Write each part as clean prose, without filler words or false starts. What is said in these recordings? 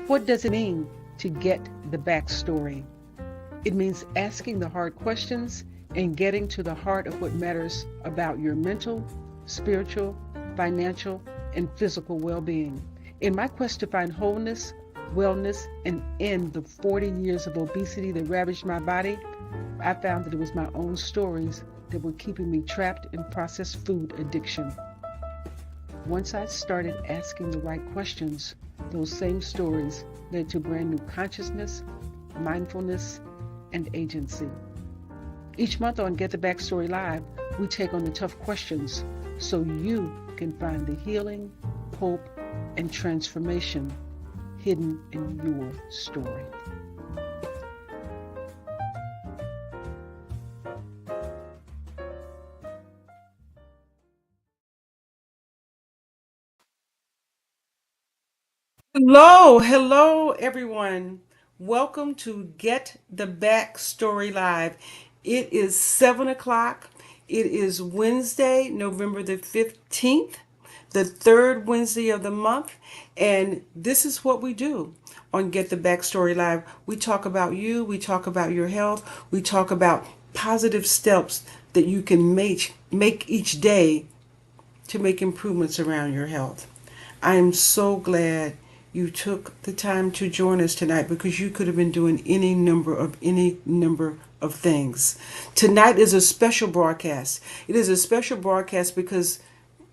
What does it mean to get the backstory? It means asking the hard questions and getting to the heart of what matters about your mental, spiritual, financial, and physical well being. In my quest to find wholeness, wellness, and end the 40 years of obesity that ravaged my body, I found that it was my own stories that were keeping me trapped in processed food addiction. Once I started asking the right questions, those same stories led to brand new consciousness, mindfulness, and agency. Each month on Get the Backstory Live, we take on the tough questions so you can find the healing, hope, and transformation hidden in your story. Hello, everyone. Welcome to Get the Backstory Live. It is 7 o'clock. It is Wednesday, November the 15th, the third Wednesday of the month. And this is what we do on Get the Backstory Live. We talk about you, we talk about your health, we talk about positive steps that you can make each day to make improvements around your health. I am so glad you took the time to join us tonight because you could have been doing any number of things. Tonight is a special broadcast. It is a special broadcast because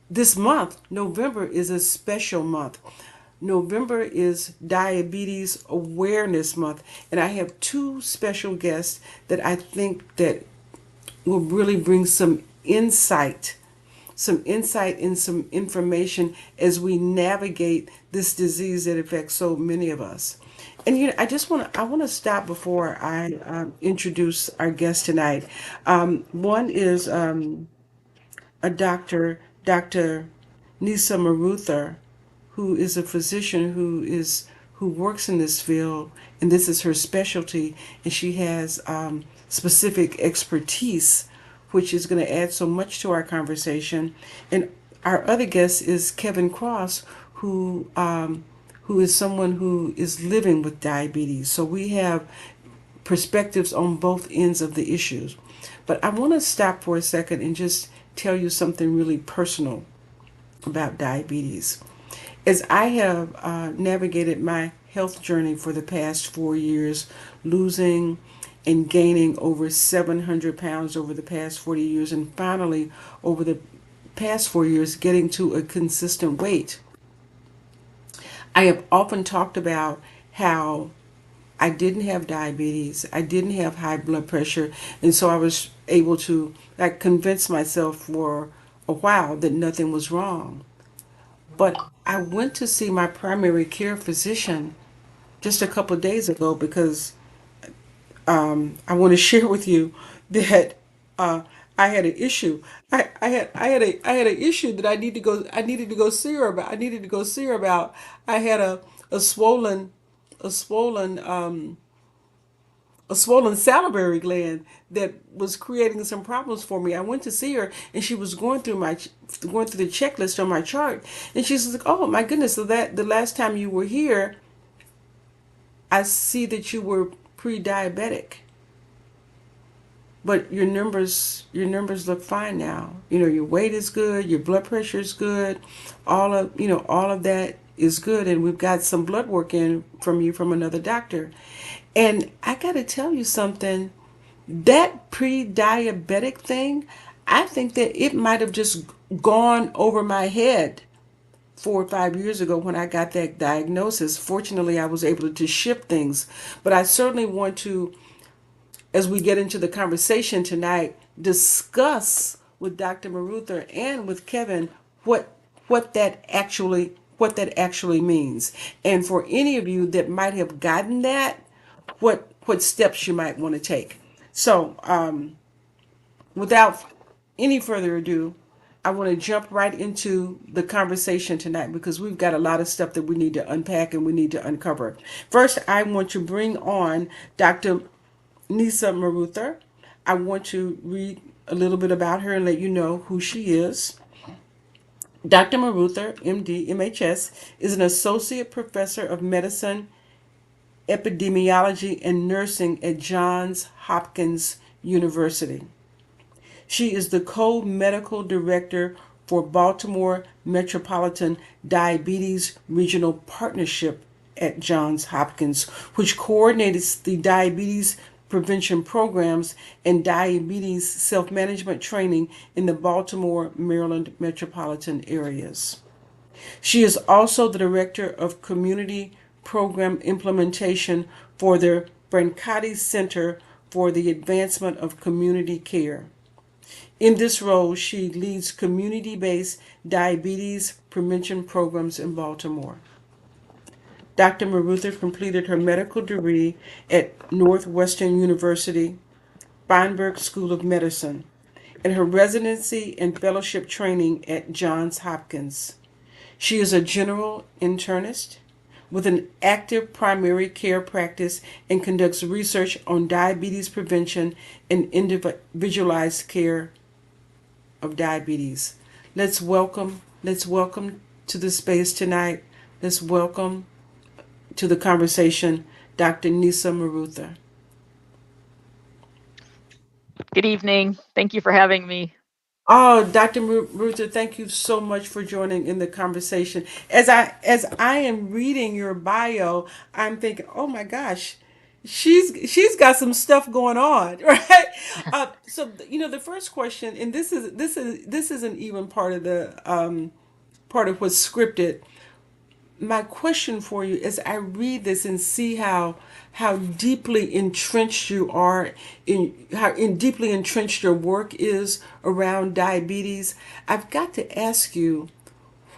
this month, November, is a special month. November is Diabetes Awareness Month, and I have two special guests that I think that will really bring some insight and some information as we navigate this disease that affects so many of us. And I want to stop before I introduce our guest tonight. One is a Dr. Nisa Maruther, who is a physician who works in this field, and this is her specialty, and she has specific expertise which is going to add so much to our conversation. And our other guest is Kevin Cross, who is someone who is living with diabetes. So we have perspectives on both ends of the issues. But I want to stop for a second and just tell you something really personal about diabetes. As I have navigated my health journey for the past 4 years, losing and gaining over 700 pounds over the past 40 years, and finally, over the past 4 years, getting to a consistent weight. I have often talked about how I didn't have diabetes, I didn't have high blood pressure, and so I was able to convince myself for a while that nothing was wrong. But I went to see my primary care physician just a couple of days ago because I want to share with you that I had an issue. I had an issue that I needed to go see her about. I needed to go see her about. I had a swollen a swollen a swollen salivary gland that was creating some problems for me. I went to see her, and she was going through the checklist on my chart, and she's like, "Oh my goodness! So that the last time you were here, I see that you were pre-diabetic, but your numbers look fine now. Your weight is good, your blood pressure is good, all of that is good, and we've got some blood work in from you from another doctor." And I got to tell you something, that pre-diabetic thing, I think that it might have just gone over my head 4 or 5 years ago when I got that diagnosis. Fortunately, I was able to shift things, but I certainly want to, as we get into the conversation tonight, discuss with Dr. Maruther and with Kevin what that actually means. And for any of you that might have gotten that, what steps you might want to take. So, without any further ado, I want to jump right into the conversation tonight because we've got a lot of stuff that we need to unpack and we need to uncover. First, I want to bring on Dr. Nisa Maruther. I want to read a little bit about her and let you know who she is. Dr. Maruther, MD, MHS, is an associate professor of medicine, epidemiology, and nursing at Johns Hopkins University. She is the co medical director for Baltimore Metropolitan Diabetes Regional Partnership at Johns Hopkins, which coordinates the diabetes prevention programs and diabetes self management training in the Baltimore, Maryland metropolitan areas. She is also the director of community program implementation for the Brancati Center for the Advancement of Community Care. In this role, she leads community based diabetes prevention programs in Baltimore. Dr. Maruther completed her medical degree at Northwestern University Feinberg School of Medicine and her residency and fellowship training at Johns Hopkins. She is a general internist with an active primary care practice and conducts research on diabetes prevention and individualized care of diabetes. Let's welcome to the space tonight. Let's welcome to the conversation Dr. Nisa Marutha. Good evening. Thank you for having me. Oh, Dr. Marutha, thank you so much for joining in the conversation. As I am reading your bio, I'm thinking, oh my gosh, she's got some stuff going on, right? So the first question, and this isn't even part of the part of what's scripted. My question for you as I read this and see how deeply entrenched you are in deeply entrenched your work is around diabetes, I've got to ask you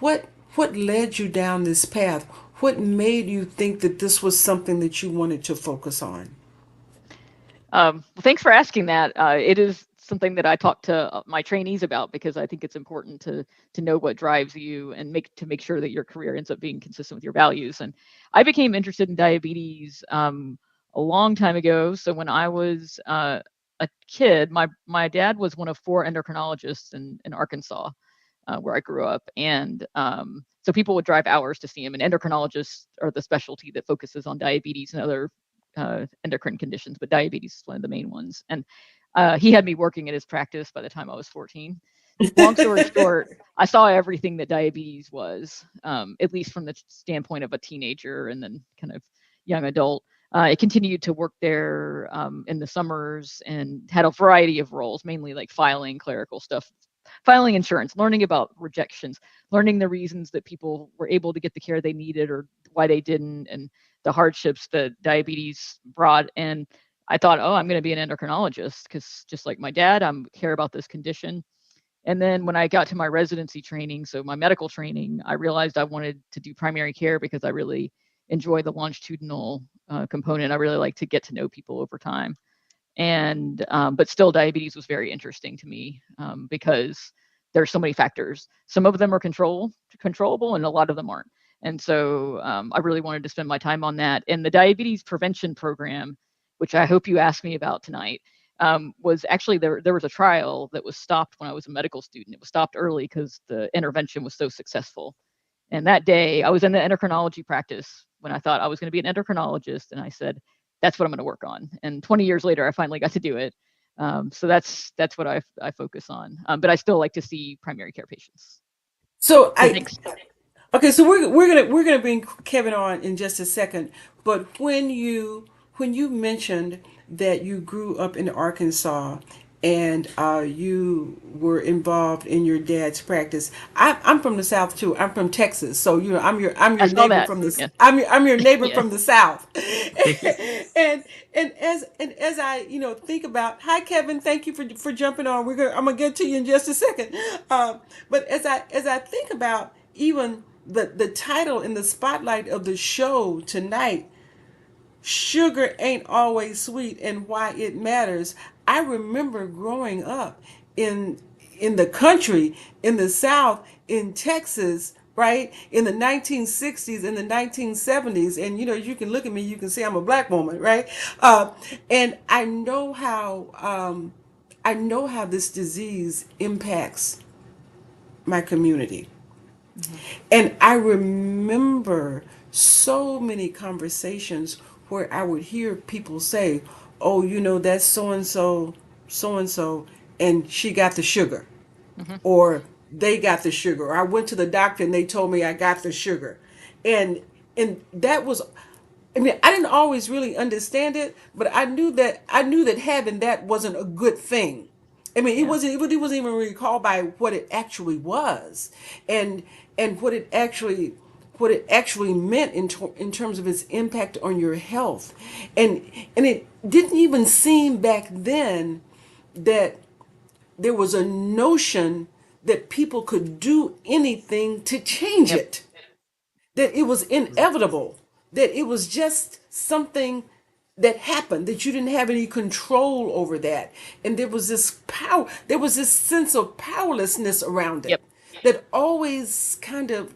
what led you down this path? What made you think that this was something that you wanted to focus on? Well, thanks for asking that. It is something that I talk to my trainees about because I think it's important to know what drives you and make sure that your career ends up being consistent with your values. And I became interested in diabetes a long time ago. So when I was a kid, my dad was one of four endocrinologists in Arkansas, where I grew up, and so people would drive hours to see him. And endocrinologists are the specialty that focuses on diabetes and other endocrine conditions, but diabetes is one of the main ones. And he had me working at his practice by the time I was 14. Long story short, I saw everything that diabetes was, at least from the standpoint of a teenager and then kind of young adult. I continued to work there in the summers and had a variety of roles, mainly like filing, clerical stuff, filing insurance, learning about rejections, learning the reasons that people were able to get the care they needed or why they didn't, and the hardships that diabetes brought. And I thought, oh, I'm going to be an endocrinologist because just like my dad, I care about this condition. And then when I got to my residency training, so my medical training, I realized I wanted to do primary care because I really enjoy the longitudinal component. I really like to get to know people over time. And but still, diabetes was very interesting to me because there's so many factors. Some of them are controllable, and a lot of them aren't. And so I really wanted to spend my time on that. And the diabetes prevention program, which I hope you asked me about tonight, was actually there was a trial that was stopped when I was a medical student. It was stopped early because the intervention was so successful. And that day, I was in the endocrinology practice when I thought I was going to be an endocrinologist, and I said, "That's what I'm going to work on." And 20 years later, I finally got to do it. So that's what I focus on. But I still like to see primary care patients. So So I thanks. Okay, so we're gonna bring Kevin on in just a second. But when you mentioned that you grew up in Arkansas and you were involved in your dad's practice, I'm from the South too. I'm from Texas, so I'm your I saw neighbor that. from the Yeah. I'm your neighbor Yeah. from the South. Yeah. And as I think about, hi Kevin, thank you for jumping on. I'm gonna get to you in just a second. But as I think about even the title and the spotlight of the show tonight, sugar ain't always sweet and why it matters. I remember growing up in in the country, in the South, in Texas, right, in the 1960s, in the 1970s, and you can look at me, you can see I'm a black woman, right, and I know how this disease impacts my community. Hmm. And I remember so many conversations where I would hear people say, "Oh, that's so and so, and she got the sugar," Hmm. or "they got the sugar," or "I went to the doctor and they told me I got the sugar," and that was, I mean, I didn't always really understand it, but I knew that having that wasn't a good thing. I mean, Yeah. it wasn't even really called by what it actually was, and what it actually meant in terms of its impact on your health, and it didn't even seem back then that there was a notion that people could do anything to change Yep. it, that it was inevitable, that it was just something that happened, that you didn't have any control over that. And there was this sense of powerlessness around it Yep. that always kind of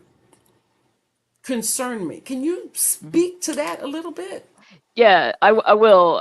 concerned me. Can you Hmm. speak to that a little bit? Yeah, I will.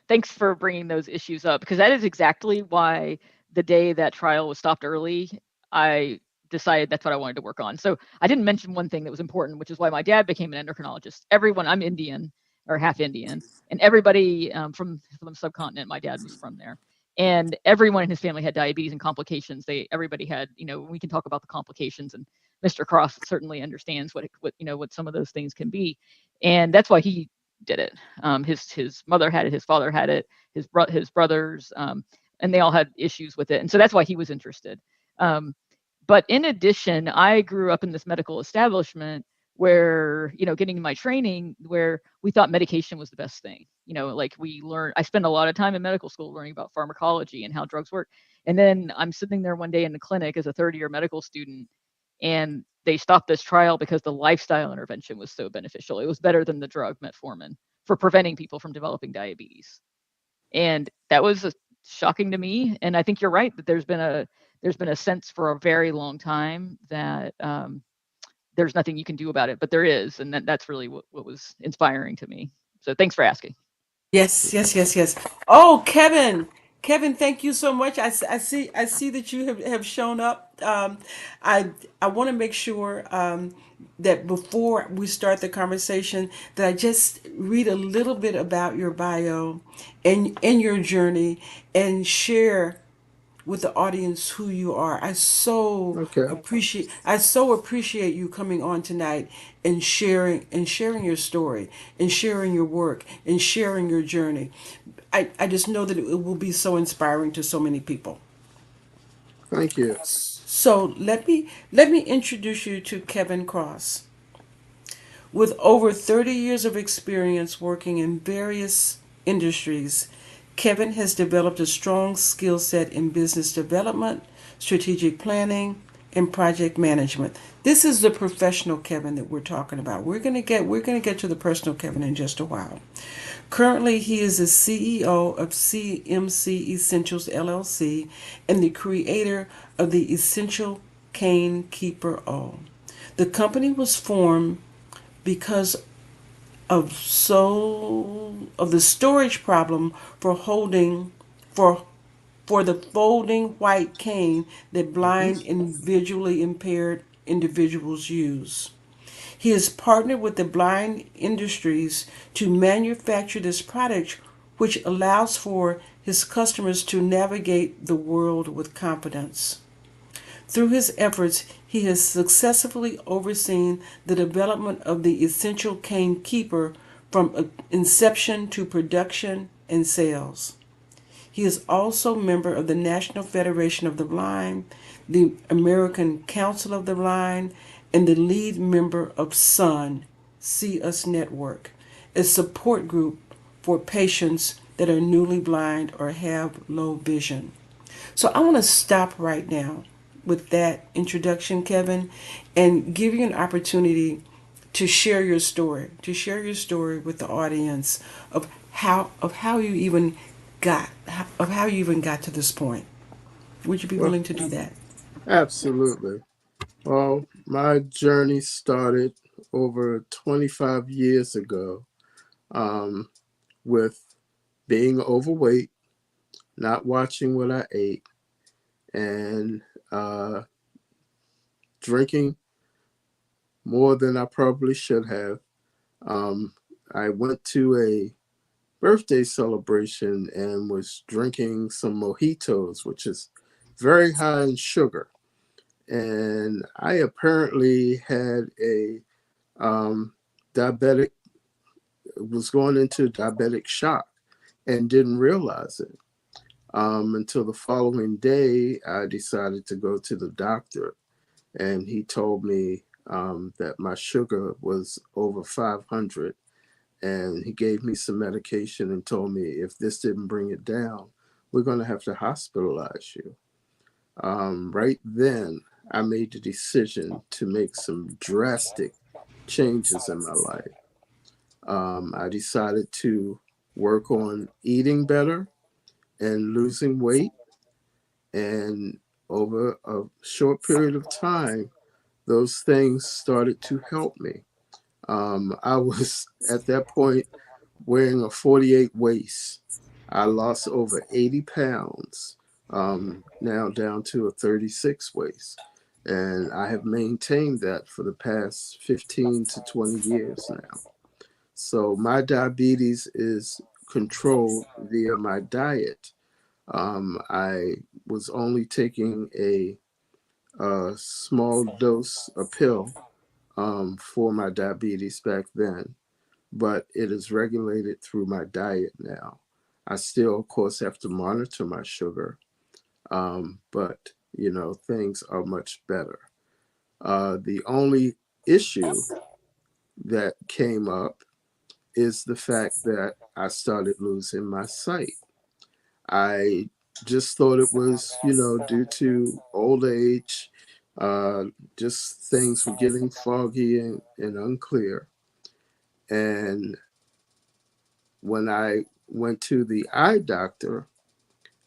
Thanks for bringing those issues up because that is exactly why the day that trial was stopped early, I decided that's what I wanted to work on. So I didn't mention one thing that was important, which is why my dad became an endocrinologist. Everyone, I'm Indian or half Indian, and everybody from the subcontinent, my dad was from there, and everyone in his family had diabetes and complications. Everybody had, we can talk about the complications, and Mr. Cross certainly understands what some of those things can be, and that's why he did it. His mother had it, his father had it, his brothers, and they all had issues with it, and so that's why he was interested. Um, but in addition, I grew up in this medical establishment where, getting my training, where we thought medication was the best thing. Like I spent a lot of time in medical school learning about pharmacology and how drugs work. And then I'm sitting there one day in the clinic as a third year medical student, and they stopped this trial because the lifestyle intervention was so beneficial. It was better than the drug metformin for preventing people from developing diabetes. And that was shocking to me. And I think you're right that there's been a sense for a very long time that there's nothing you can do about it, but there is, and that's really what was inspiring to me. So thanks for asking. Yes, yes, yes, yes. Oh, Kevin, Kevin, thank you so much. I see that you have shown up. I want to make sure that before we start the conversation, that I just read a little bit about your bio and your journey and share with the audience who you are. Okay. I so appreciate you coming on tonight and sharing your story and sharing your work and sharing your journey. I just know that it will be so inspiring to so many people. Thank you. So let me introduce you to Kevin Cross. With over 30 years of experience working in various industries, Kevin has developed a strong skill set in business development, strategic planning, and project management. This is the professional Kevin that we're talking about. We're going to get to the personal Kevin in just a while. Currently, he is the CEO of CMC Essentials LLC and the creator of the Essential Cane Keeper O. The company was formed because of the storage problem for holding for for the folding white cane that Hmm. blind and visually impaired individuals use. He has partnered with the blind industries to manufacture this product, which allows for his customers to navigate the world with confidence. Through his efforts, he has successfully overseen the development of the Essential Cane Keeper from inception to production and sales. He is also a member of the National Federation of the Blind, the American Council of the Blind, and the lead member of SUN, See Us Network, a support group for patients that are newly blind or have low vision. So I want to stop right now with that introduction, Kevin, and give you an opportunity to share your story with the audience of how you even got to this point. Would you be Well, willing to do that? absolutely. Well, my journey started over 25 years ago um, with being overweight, not watching what I ate, and uh, drinking more than I probably should have. I went to a birthday celebration and was drinking some mojitos, which is very high in sugar. And I apparently had a diabetic, was going into diabetic shock and didn't realize it. Until the following day, I decided to go to the doctor, and he told me that my sugar was over 500, and he gave me some medication and told me if this didn't bring it down, we're going to have to hospitalize you. Right then, I made the decision to make some drastic changes in my life. I decided to work on eating better and losing weight. And over a short period of time, those things started to help me. I was at that point wearing a 48 waist. I lost over 80 pounds, now down to a 36 waist. And I have maintained that for the past 15 to 20 years now. So my diabetes is controlled via my diet. I was only taking a small dose, a pill, for my diabetes back then, but it is regulated through my diet now. I still, of course, have to monitor my sugar, but things are much better. The only issue that came up is the fact that I started losing my sight. I just thought it was, due to old age, uh, just things were getting foggy and unclear. And when I went to the eye doctor,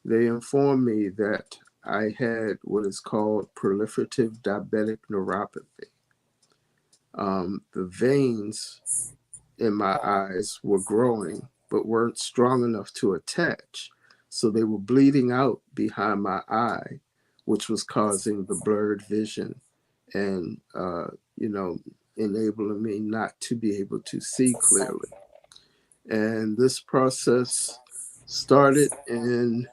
they informed me that I had what is called proliferative diabetic neuropathy. The veins in my eyes were growing, but weren't strong enough to attach. So they were bleeding out behind my eye, which was causing the blurred vision and, enabling me not to be able to see clearly. And this process started in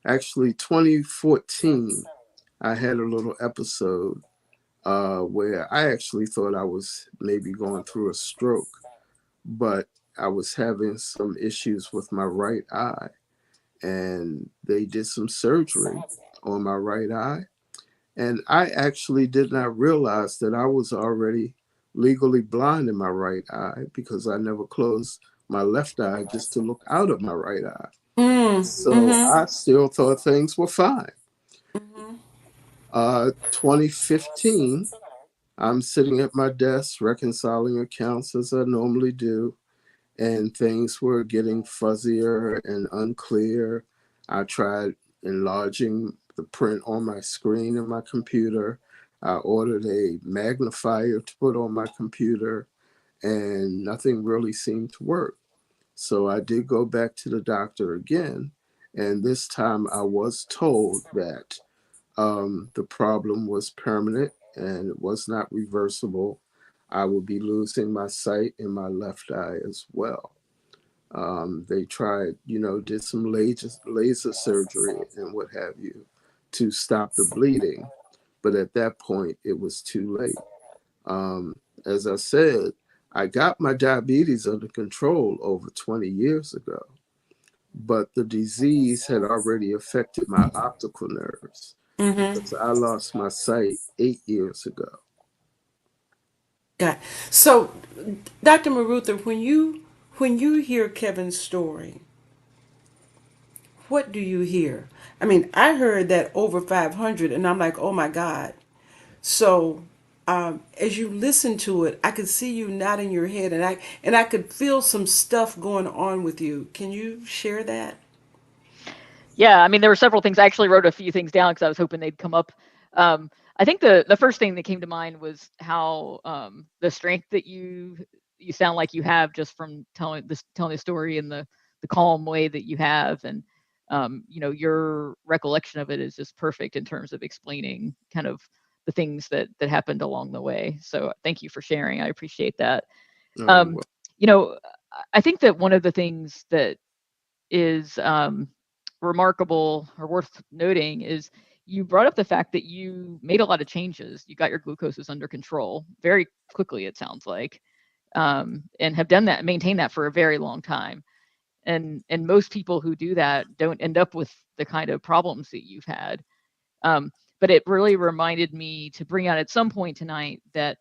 actually 2014. I had a little episode where I actually thought I was maybe going through a stroke, but I was having some issues with my right eye, and they did some surgery on my right eye. And I actually did not realize that I was already legally blind in my right eye because I never closed my left eye just to look out of my right eye. So I still thought things were fine. 2015, I'm sitting at my desk reconciling accounts as I normally do, and things were getting fuzzier and unclear. I tried enlarging the print on my screen in my computer. I ordered a magnifier to put on my computer, and nothing really seemed to work. So I did go back to the doctor again, and this time I was told that the problem was permanent and it was not reversible. I would be losing my sight in my left eye as well. They tried, did some laser surgery and what have you to stop the bleeding. But at that point, it was too late. As I said, I got my diabetes under control over 20 years ago, but the disease had already affected my optical nerves because I lost my sight 8 years ago. Yeah. So, Dr. Marutha, when you hear Kevin's story, what do you hear? I mean, I heard that over 500, and I'm like, oh my God. So, as you listen to it, I could see you nodding your head, and I could feel some stuff going on with you. Can you share that? Yeah, I mean, there were several things. I actually wrote a few things down because I was hoping they'd come up. I think the first thing that came to mind was how the strength that you sound like you have just from telling the story in the calm way that you have, and your recollection of it is just perfect in terms of explaining kind of the things that happened along the way. So thank you for sharing. I appreciate that. Oh, Um, you know, I think that one of the things that is remarkable or worth noting is you brought up the fact that you made a lot of changes. You got your glucoses under control very quickly, it sounds like, and have done that, maintained that for a very long time. And most people who do that don't end up with the kind of problems that you've had. But it really reminded me to bring out at some point tonight that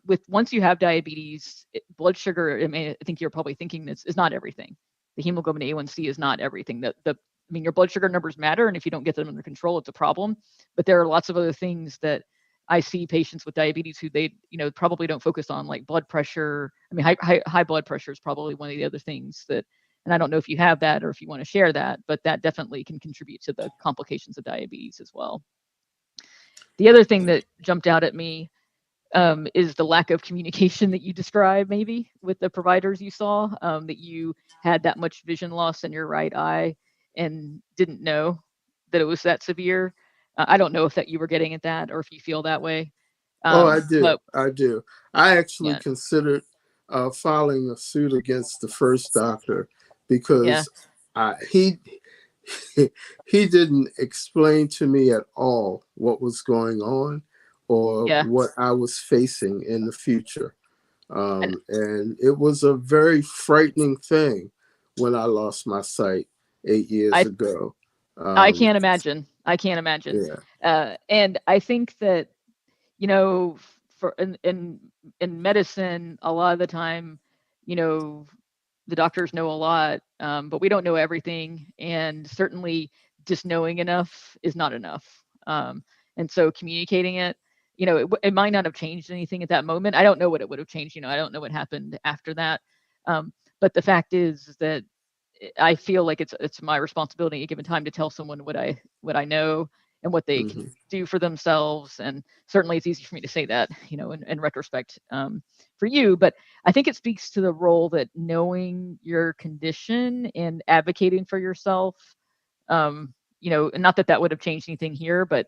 with once you have diabetes, blood sugar, I think you're probably thinking this is not everything. The hemoglobin A1C is not everything. I mean, your blood sugar numbers matter, and if you don't get them under control, it's a problem. But there are lots of other things that I see patients with diabetes who they, probably don't focus on, like blood pressure. I mean, high blood pressure is probably one of the other things that, and I don't know if you have that or if you want to share that, but that definitely can contribute to the complications of diabetes as well. The other thing that jumped out at me is the lack of communication that you described, maybe with the providers you saw, that you had that much vision loss in your right eye and didn't know that it was that severe. I don't know if that you were getting at that or if you feel that way. I do. But I do. I actually yeah, considered filing a suit against the first doctor yeah, because he he didn't explain to me at all what was going on or yeah. what I was facing in the future. And And it was a very frightening thing when I lost my sight 8 years I ago. I Um, can't imagine. I can't imagine. yeah, And I think that, you know, for in medicine, a lot of the time, you know, the doctors know a lot, but we don't know everything, and certainly just knowing enough is not enough. And so communicating it, it might not have changed anything at that moment. I don't know what it would have changed. I don't know what happened after that. But the fact is that I feel like it's my responsibility at a given time to tell someone what I know and what they can hmm do for themselves. And certainly it's easy for me to say that, in retrospect, for you. But I think it speaks to the role that knowing your condition and advocating for yourself, and not that that would have changed anything here, but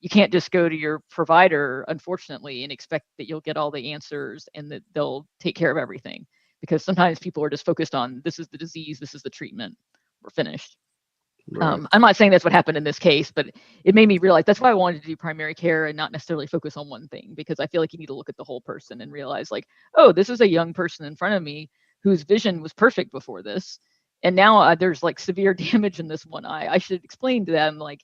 you can't just go to your provider, unfortunately, and expect that you'll get all the answers and that they'll take care of everything. Because sometimes people are just focused on, this is the disease, this is the treatment, we're finished. right, I'm not saying that's what happened in this case, but it made me realize that's why I wanted to do primary care and not necessarily focus on one thing, because I feel like you need to look at the whole person and realize, like, oh, this is a young person in front of me whose vision was perfect before this. And now there's like severe damage in this one eye. I should explain to them, like,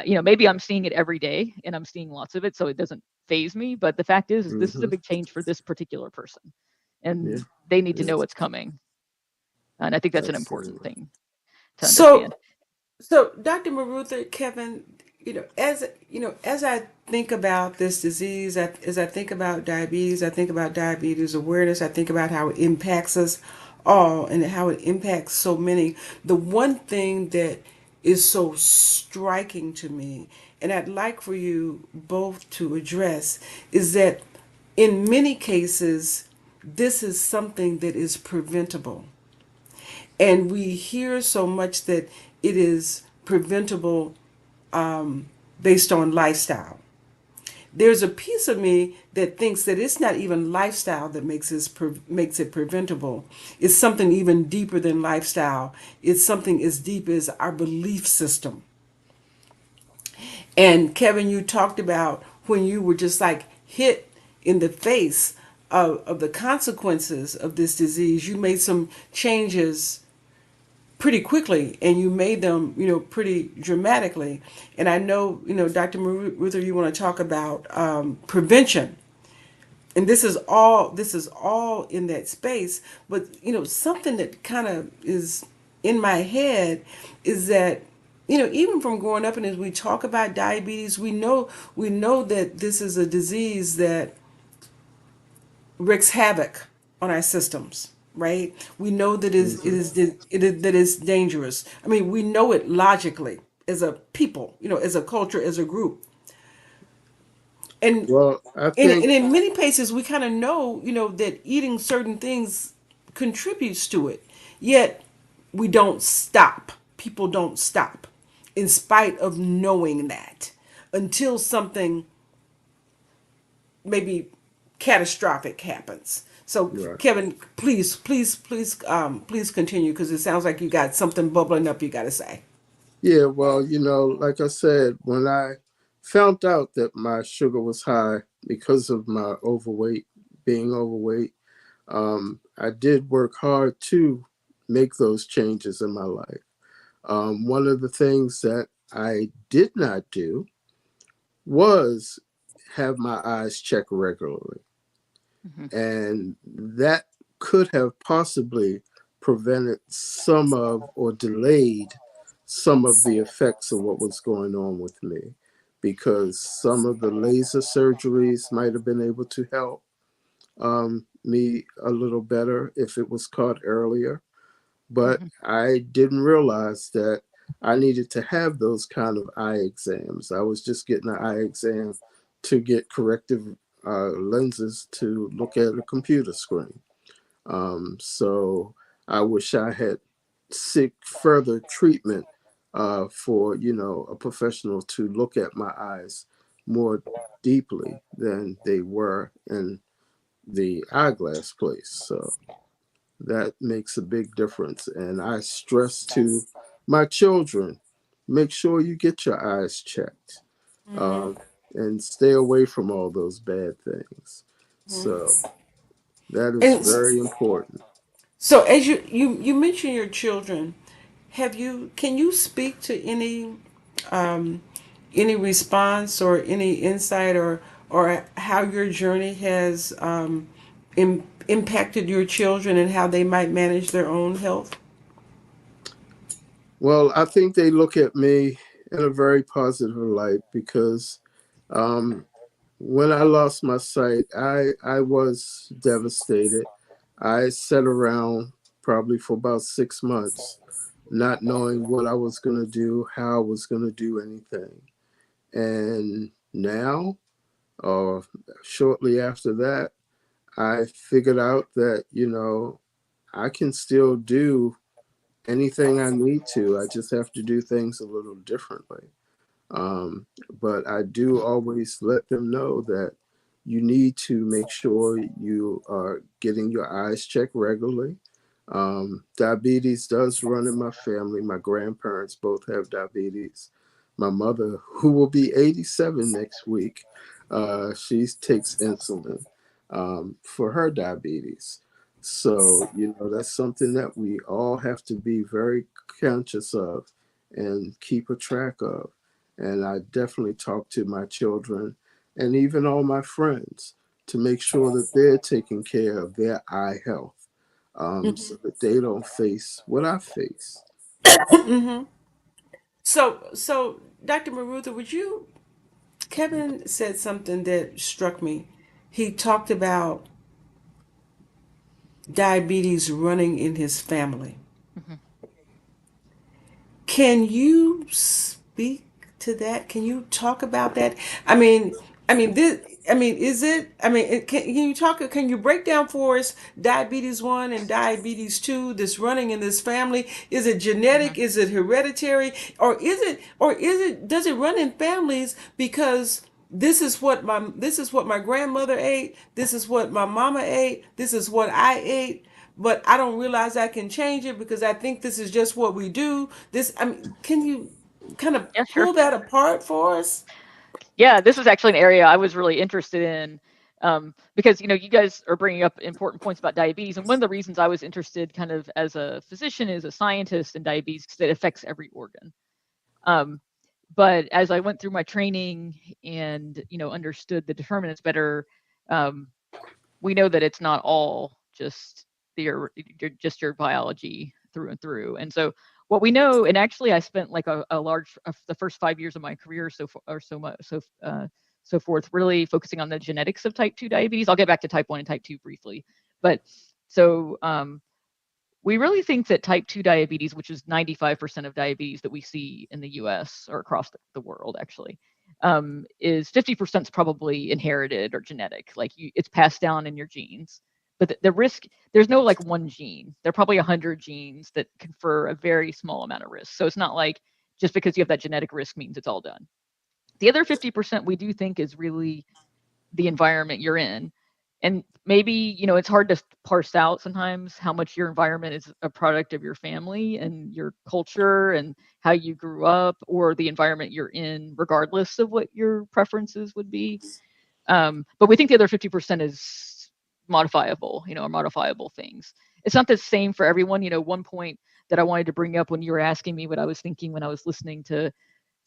maybe I'm seeing it every day and I'm seeing lots of it, so it doesn't phase me. But the fact is this is a hmm big change for this particular person, yeah, and they need to yeah, know what's coming. And I think that's an important absolutely. thing to So, understand. so Dr. Marutha, Kevin, as I think about this disease, as I think about diabetes, I think about diabetes awareness, I think about how it impacts us all and how it impacts so many. The one thing that is so striking to me, and I'd like for you both to address, is that in many cases, this is something that is preventable. And we hear so much that it is preventable based on lifestyle. There's a piece of me that thinks that it's not even lifestyle that makes it preventable. It's something even deeper than lifestyle. It's something as deep as our belief system. And Kevin, you talked about when you were just like hit in the face of the consequences of this disease. You made some changes pretty quickly, and you made them, pretty dramatically. And I know, Dr. Ruther, you want to talk about prevention, and this is all in that space. But something that kind of is in my head is that even from growing up, and as we talk about diabetes, we know that this is a disease that wreaks havoc on our systems, right? We know that hmm that is dangerous. I mean, we know it logically as a people, as a culture, as a group. And Well, I and, think and in many places we kind of know, that eating certain things contributes to it. Yet we don't stop. People don't stop in spite of knowing that until something maybe catastrophic happens. So Right. Kevin, please continue, because it sounds like you got something bubbling up you got to say. Yeah, well, like I said, when I found out that my sugar was high because of my being overweight, I did work hard to make those changes in my life. One of the things that I did not do was have my eyes checked regularly. Hmm. And that could have possibly prevented some of or delayed some of the effects of what was going on with me, because some of the laser surgeries might have been able to help me a little better if it was caught earlier. But Hmm. I didn't realize that I needed to have those kind of eye exams. I was just getting an eye exam to get corrective lenses to look at a computer screen. So I wish I had seek further treatment for a professional to look at my eyes more deeply than they were in the eyeglass place. So that makes a big difference. And I stress to my children, make sure you get your eyes checked, Mm-hmm. um, and stay away from all those bad things. So that is And very important. so, as you mentioned your children, can you speak to um, any response or any insight, or how your journey has impacted your children and how they might manage their own health? Well, I think they look at me in a very positive light because um, when I lost my sight, I was devastated. I sat around probably for about 6 months, not knowing what I was going to do, how I was going to do anything. And now, or shortly after that, I figured out that, I can still do anything I need to. I just have to do things a little differently. Um, but I do always let them know that you need to make sure you are getting your eyes checked regularly. Diabetes does run in my family. My grandparents both have diabetes. My mother, who will be 87 next week, she takes insulin for her diabetes. So, that's something that we all have to be very conscious of and keep a track of. And I definitely talk to my children and even all my friends to make sure that they're taking care of their eye health, so that they don't face what I face. Hmm. So, Dr. Marutha, would you? Kevin said something that struck me. He talked about diabetes running in his family. Hmm. Can you speak to that? Can you talk about that? I mean, this. I mean, is it? I mean, can you talk? Can you break down for us diabetes one and diabetes two that's running in this family? Is it Hmm. genetic? Is it hereditary? Or is it? Does it run in families because this is what my grandmother ate. This is what my mama ate. This is what I ate, but I don't realize I can change it because I think this is just what we do. Can you kind of Yeah, sure. pull that apart for us? Yeah, this is actually an area I was really interested in, because you guys are bringing up important points about diabetes, and one of the reasons I was interested, kind of as a physician, as a scientist in diabetes, because it affects every organ. Um, but as I went through my training and understood the determinants better, um, we know that it's not all just your biology through and through. And so what we know, and actually I spent like a large the first 5 years of my career so forth, really focusing on the genetics of type 2 diabetes. I'll get back to type 1 and type 2 briefly, but so we really think that type 2 diabetes, which is 95% of diabetes that we see in the US or across the world, actually, is 50% is probably inherited or genetic. Like it's passed down in your genes. But the risk, there's no like one gene. There are probably 100 genes that confer a very small amount of risk. So it's not like just because you have that genetic risk means it's all done. The other 50% we do think is really the environment you're in. And maybe, it's hard to parse out sometimes how much your environment is a product of your family and your culture and how you grew up, or the environment you're in, regardless of what your preferences would be. But we think the other 50% is modifiable, or modifiable things. It's not the same for everyone. One point that I wanted to bring up when you were asking me what I was thinking when I was listening to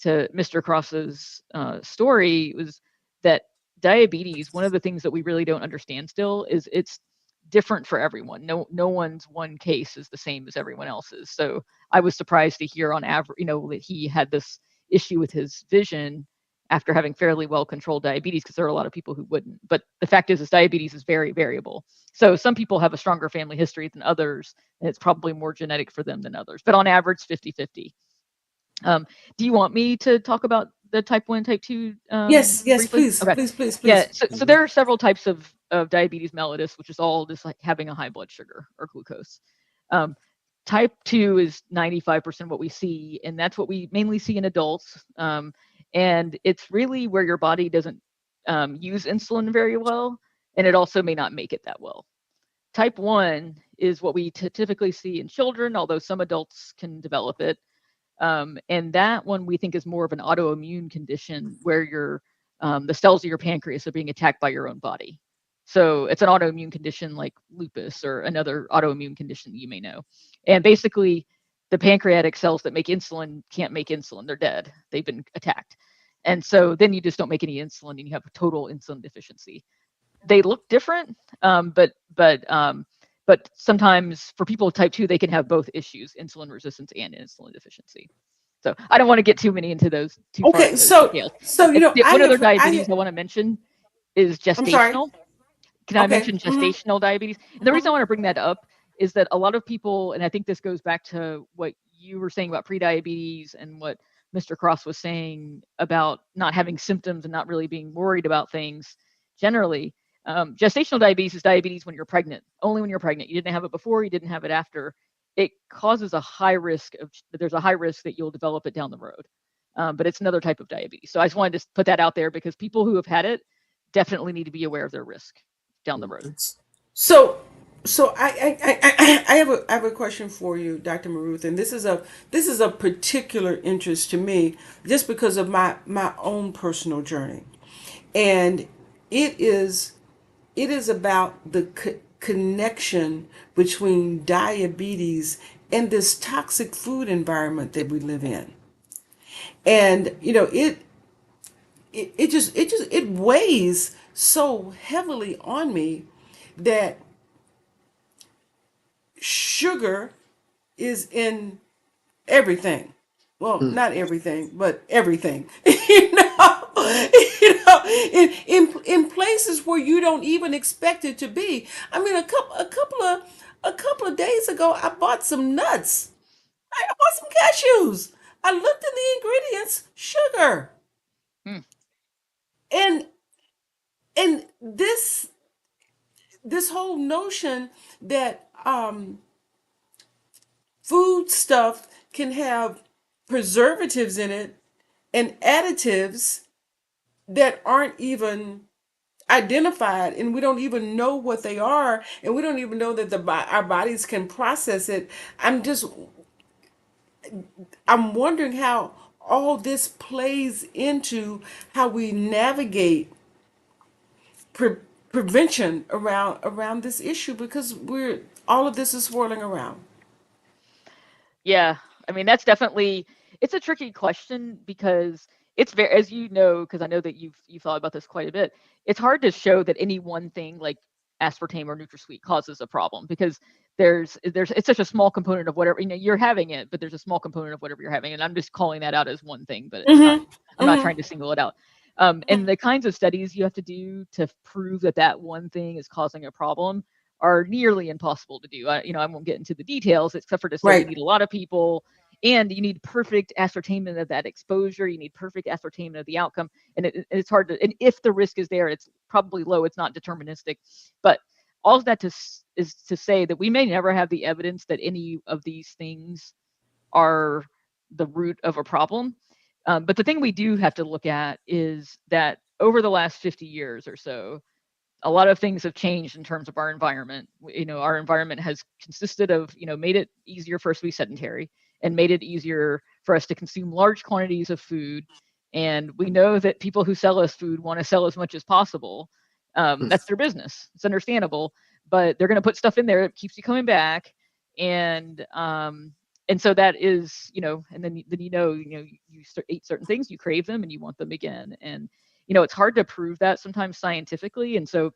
Mr. Cross's story was that diabetes, one of the things that we really don't understand still is it's different for everyone. No one's one case is the same as everyone else's. So I was surprised to hear on average, that he had this issue with his vision after having fairly well controlled diabetes, because there are a lot of people who wouldn't. But the fact is diabetes is very variable. So some people have a stronger family history than others, and it's probably more genetic for them than others. But on average, 50-50. Do you want me to talk about the type 1, type 2 Yes, briefly? please, Okay. please. Yeah, so there are several types of diabetes mellitus, which is all just like having a high blood sugar or glucose. Type 2 is 95% what we see, and that's what we mainly see in adults. And it's really where your body doesn't use insulin very well, and it also may not make it that well. Type 1 is what we typically see in children, although some adults can develop it. And that one we think is more of an autoimmune condition where the cells of your pancreas are being attacked by your own body. So it's an autoimmune condition like lupus or another autoimmune condition that you may know. And basically, the pancreatic cells that make insulin can't make insulin. They're dead. They've been attacked. And so then you just don't make any insulin and you have a total insulin deficiency. They look different, but sometimes for people with type 2, they can have both issues, insulin resistance and insulin deficiency. So I don't want to get too many into those too far. Okay, so details. one other diabetes I want to mention is gestational. I'm sorry. Can I mention gestational diabetes? And the reason I want to bring that up is that a lot of people, and I think this goes back to what you were saying about prediabetes and what Mr. Cross was saying about not having symptoms and not really being worried about things generally. Gestational diabetes is diabetes when you're pregnant, only when you're pregnant. You didn't have it before, you didn't have it after. It causes there's a high risk that you'll develop it down the road. But it's another type of diabetes. So I just wanted to put that out there because people who have had it definitely need to be aware of their risk down the road. So I have a question for you, Dr. Maruth, and this is a particular interest to me just because of my own personal journey, and it is about the connection between diabetes and this toxic food environment that we live in, and it weighs so heavily on me that sugar is in everything. Well, not everything, but everything. In places where you don't even expect it to be. I mean, a couple of days ago, I bought some nuts. I bought some cashews. I looked at the ingredients, sugar, and this whole notion that food stuff can have preservatives in it and additives that aren't even identified, and we don't even know what they are, and we don't even know that our bodies can process it. I'm wondering how all this plays into how we navigate prevention around this issue, because all of this is swirling around. Yeah, I mean it's a tricky question because it's very, as you know, because I know that you've thought about this quite a bit. It's hard to show that any one thing like aspartame or NutraSweet causes a problem because it's such a small component of whatever you're having it, but there's a small component of whatever you're having, and I'm just calling that out as one thing, but I'm not trying to single it out. And the kinds of studies you have to do to prove that one thing is causing a problem are nearly impossible to do. I won't get into the details, except for to say you need a lot of people, and you need perfect ascertainment of that exposure. You need perfect ascertainment of the outcome, and it's hard to. And if the risk is there, it's probably low. It's not deterministic, but all of that is to say that we may never have the evidence that any of these things are the root of a problem. But the thing we do have to look at is that over the last 50 years or so, a lot of things have changed in terms of our environment. Our environment has consisted of, made it easier for us to be sedentary and made it easier for us to consume large quantities of food. And we know that people who sell us food want to sell as much as possible. That's their business. It's understandable, but they're going to put stuff in there that keeps you coming back. And so that is, and then you eat certain things, you crave them, and you want them again. And it's hard to prove that sometimes scientifically. And so,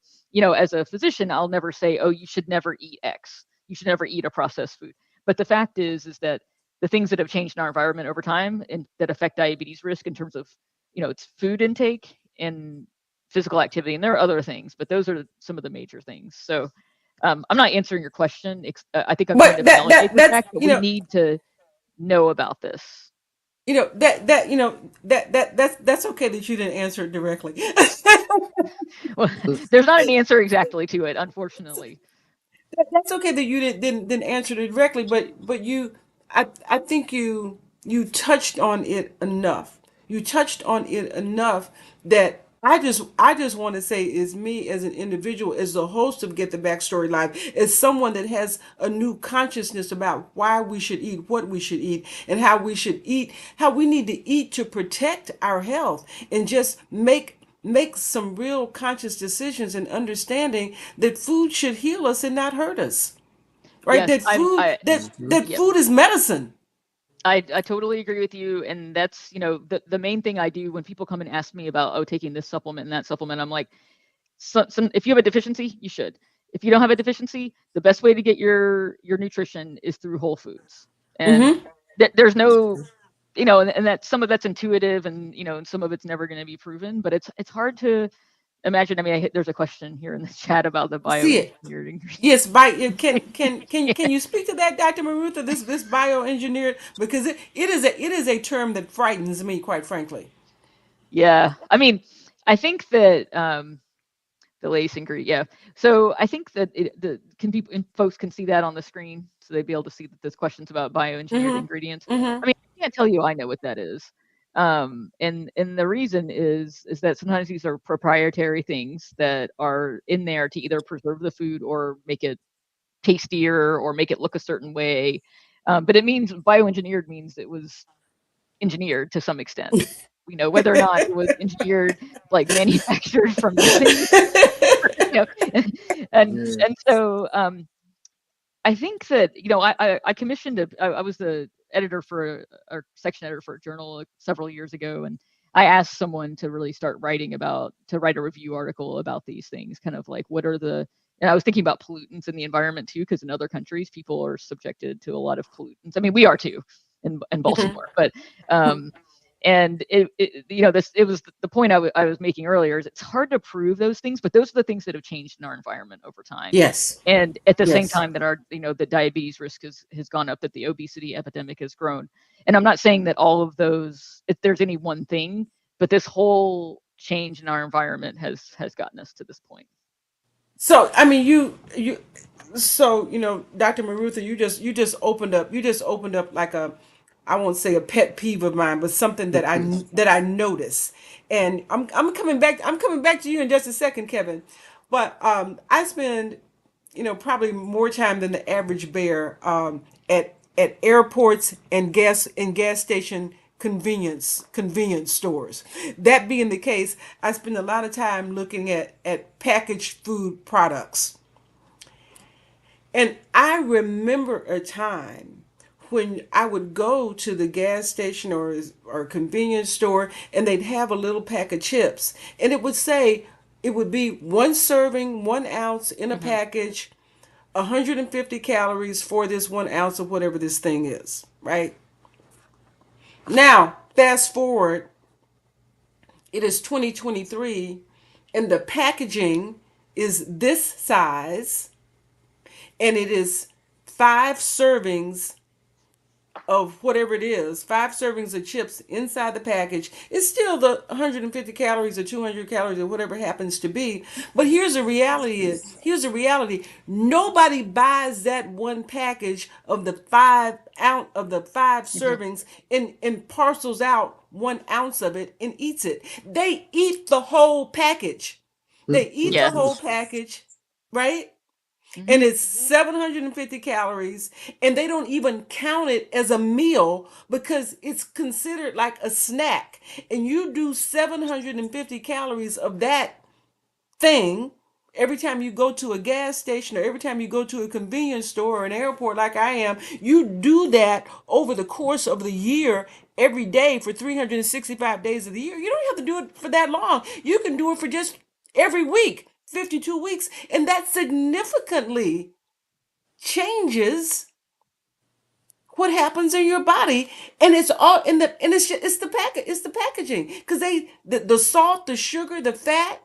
as a physician, I'll never say, oh, you should never eat X. You should never eat a processed food. But the fact is that the things that have changed in our environment over time and that affect diabetes risk in terms of, it's food intake and physical activity. And there are other things, but those are some of the major things. So I'm not answering your question. I think I'm trying to But that validate that the that's fact that we need to know about this. That's okay that you didn't answer it directly. Well, there's not an answer exactly to it, unfortunately. That's okay that you didn't answer it directly, but I think you touched on it enough. You touched on it enough that I just want to say, is me as an individual, as the host of Get the Backstory Live, as someone that has a new consciousness about why we should eat, what we should eat, and how we should eat, how we need to eat to protect our health, and just make some real conscious decisions and understanding that food should heal us and not hurt us. Right? Yes, That food that yeah, food is medicine. I totally agree with you. And that's, the main thing I do when people come and ask me about, oh, taking this supplement and that supplement, I'm like, if you have a deficiency, you should. If you don't have a deficiency, the best way to get your nutrition is through whole foods. And Mm-hmm. there's no, and that some of that's intuitive, and and some of it's never going to be proven, but it's hard to imagine. I mean, there's a question here in the chat about the See it. bioengineered ingredients. Yes, can you speak to that, Dr. Marutha? This bioengineered, because it is a term that frightens me, quite frankly. Yeah, I mean, I think that the lace ingredient. Yeah. So I think that folks can see that on the screen, so they'd be able to see that there's questions about bioengineered Mm-hmm. ingredients. I Mm-hmm. mean, I can't tell you I know what that is. And the reason is that sometimes these are proprietary things that are in there to either preserve the food or make it tastier or make it look a certain way. But it means bioengineered means it was engineered to some extent. Whether or not it was engineered, like manufactured from nothing, you know, and Yeah. so I think that I commissioned I was the editor for or section editor for a journal several years ago, and I asked someone to really start to write a review article about these things, kind of like what are the and I was thinking about pollutants in the environment too, because in other countries people are subjected to a lot of pollutants. I mean, we are too in Baltimore, but um, and it was the point I was making earlier is it's hard to prove those things, but those are the things that have changed in our environment over time. Yes. And at the same Yes. time that our the diabetes risk has gone up, that the obesity epidemic has grown. And I'm not saying that all of those, if there's any one thing, but this whole change in our environment has gotten us to this point. So I mean, Dr. Marutha, you just opened up like a, I won't say a pet peeve of mine, but something that I notice, and I'm coming back to you in just a second, Kevin, but I spend probably more time than the average bear at airports and gas station convenience stores. That being the case, I spend a lot of time looking at packaged food products. And I remember a time when I would go to the gas station or convenience store, and they'd have a little pack of chips, and it would be one serving, 1 ounce in a Hmm. package, 150 calories for this 1 ounce of whatever this thing is, right? Now, fast forward, it is 2023, and the packaging is this size, and it is 5 servings of whatever it is, 5 servings of chips inside the package, it's still the 150 calories or 200 calories or whatever it happens to be. But here's the reality. Nobody buys that one package of the 5 ounce of the five Hmm. servings and parcels out 1 ounce of it and eats it. They eat the whole package. They eat the Yeah. whole package, right? Hmm. And it's 750 calories, and they don't even count it as a meal because it's considered like a snack. And you do 750 calories of that thing every time you go to a gas station or every time you go to a convenience store or an airport like I am. You do that over the course of the year, every day for 365 days of the year. You don't have to do it for that long. You can do it for just every week, 52 weeks, and that significantly changes what happens in your body. And it's all in the, and it's the packaging, because the salt, the sugar, the fat,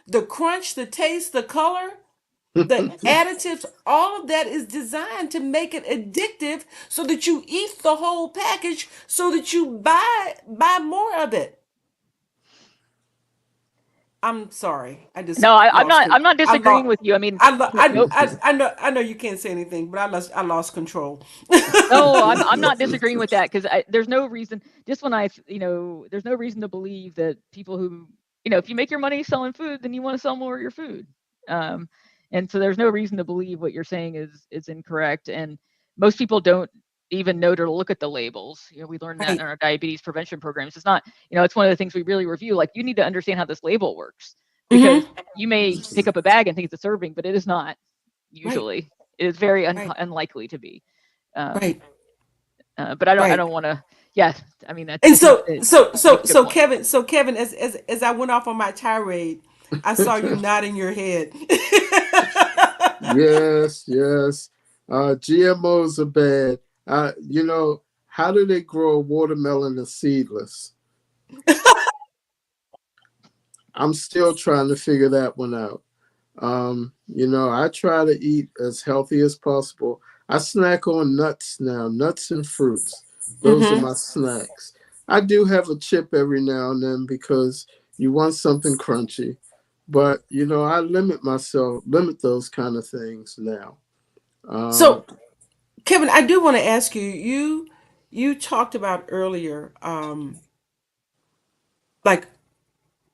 the crunch, the taste, the color, the additives, all of that is designed to make it addictive so that you eat the whole package so that you buy more of it. I'm sorry. I just No, I'm lost not. con- I'm not I disagreeing lost with you. I mean, no, I know you can't say anything, but I lost control. no, I'm not disagreeing with that because there's no reason. Just when there's no reason to believe that people who, if you make your money selling food, then you want to sell more of your food. Um, and so there's no reason to believe what you're saying is incorrect. And most people don't even know to look at the labels. We learned that in Right. our diabetes prevention programs. It's not, it's one of the things we really review. Like, you need to understand how this label works, because Mm-hmm. you may pick up a bag and think it's a serving, but it is not Right. usually. It is very Right. unlikely to be. Um, Right. but I Right. don't want to. Yeah, I mean, And I think that you make a good point. Kevin, as I went off on my tirade, I saw you nodding your head. Yes, yes. GMOs are bad. How do they grow a watermelon that's seedless? I'm still trying to figure that one out. I try to eat as healthy as possible. I snack on nuts now, nuts and fruits. Those are Mm-hmm. my snacks. I do have a chip every now and then because you want something crunchy. But, I limit those kind of things now. Um, So, Kevin, I do want to ask you. You talked about earlier, like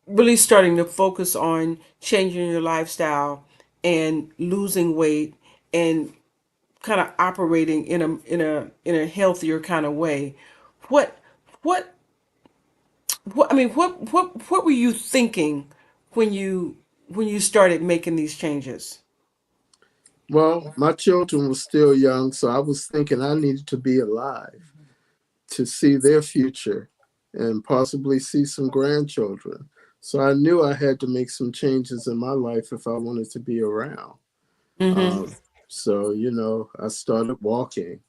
really starting to focus on changing your lifestyle and losing weight and kind of operating in a healthier kind of way. What what what were you thinking when you started making these changes? well, my children were still young, so I was thinking I needed to be alive to see their future and possibly see some grandchildren. So I knew I had to make some changes in my life if I wanted to be around. Mm-hmm. Um, so, I started walking.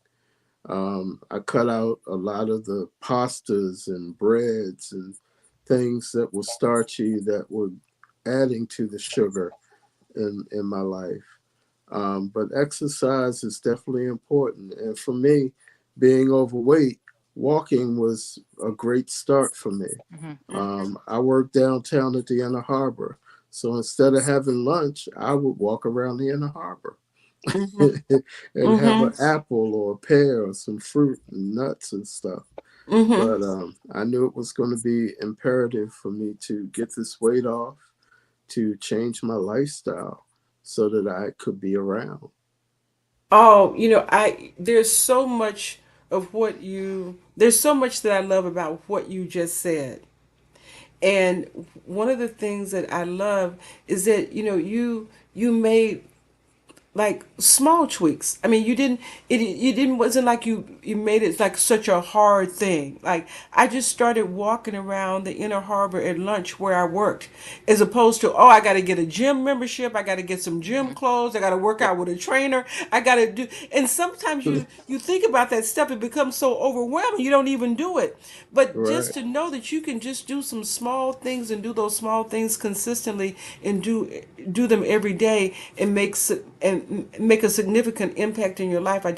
I cut out a lot of the pastas and breads and things that were starchy that were adding to the sugar in my life. But exercise is definitely important. And for me, being overweight, walking was a great start for me. Hmm. I work downtown at the Inner Harbor. So instead of having lunch, I would walk around the Inner Harbor Mm-hmm. and have Mm-hmm. an apple or a pear or some fruit and nuts and stuff. Mm-hmm. But I knew it was going to be imperative for me to get this weight off, to change my lifestyle so that I could be around. Oh, I there's so much that I love about what you just said. And one of the things that I love is that you made like small tweaks. I mean, you didn't wasn't like you made it like such a hard thing. Like, I just started walking around the Inner Harbor at lunch where I worked, as opposed to, oh, I got to get a gym membership, I got to get some gym Hmm. clothes, I got to work out with a trainer, I got to do. And sometimes you think about that stuff, it becomes so overwhelming you don't even do it. But Right. just to know that you can just do some small things and do those small things consistently and do them every day, and can make a significant impact in your life. I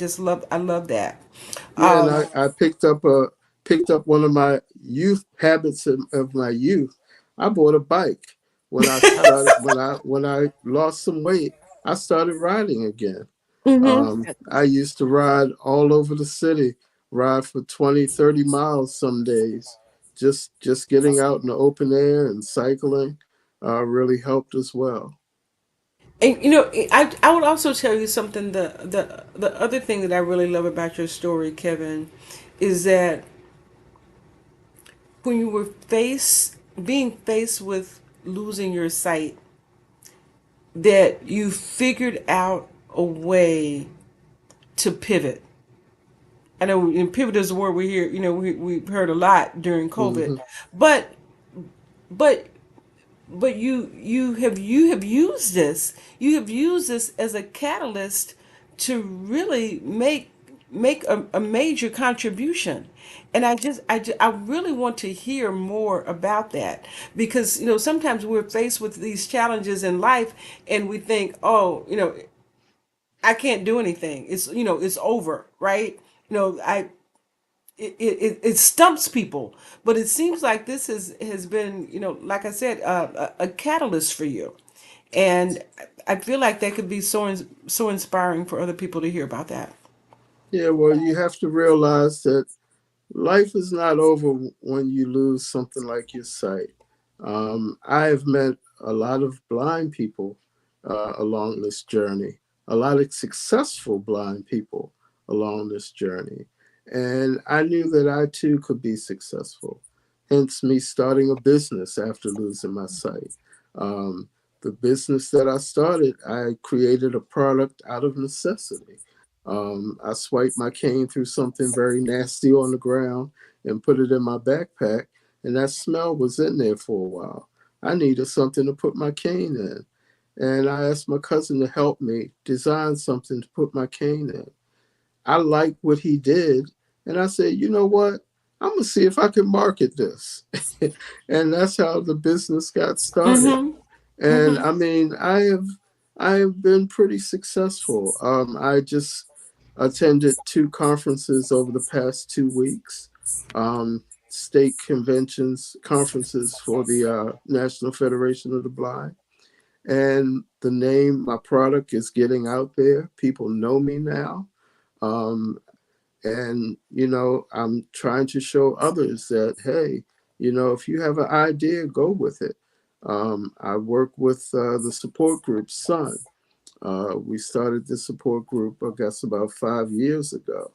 love that. Yeah, and Um, I picked up one of my youth habits of my youth. I bought a bike when I started when I lost some weight. I started riding again. mhm. I used to ride all over the city, ride for 20, 30 miles some days. Just getting out in the open air and cycling really helped as well. And I would also tell you something. The other thing that I really love about your story, Kevin, is that when you were being faced with losing your sight, that you figured out a way to pivot. I know, and pivot is a word we hear. We've heard a lot during COVID, Hmm. but but you have used this. You have used this as a catalyst to really make a major contribution. And I really want to hear more about that, because sometimes we're faced with these challenges in life and we think, oh, I can't do anything. It's over, right? I it stumps people, but it seems like this has been, like I said, a catalyst for you, and I feel like that could be so inspiring for other people to hear about that. Yeah, well, you have to realize that life is not over when you lose something like your sight. I have met a lot of blind people along this journey, a lot of successful blind people along this journey. And I knew that I too could be successful, hence me starting a business after losing my sight. Um, the business that I started, I created a product out of necessity. I swiped my cane through something very nasty on the ground and put it in my backpack, and that smell was in there for a while. I needed something to put my cane in, and I asked my cousin to help me design something to put my cane in. I liked what he did, and I said, you know what? I'm gonna see if I can market this, and that's how the business got started. Mm-hmm. And Mm-hmm. I mean, I have been pretty successful. I just attended two conferences over the past 2 weeks, state conventions, conferences for the National Federation of the Blind. And the name, my product is getting out there. People know me now. Um, and, I'm trying to show others that, hey, if you have an idea, go with it. I work with the support group, Sun. We started the support group, I guess, about 5 years ago.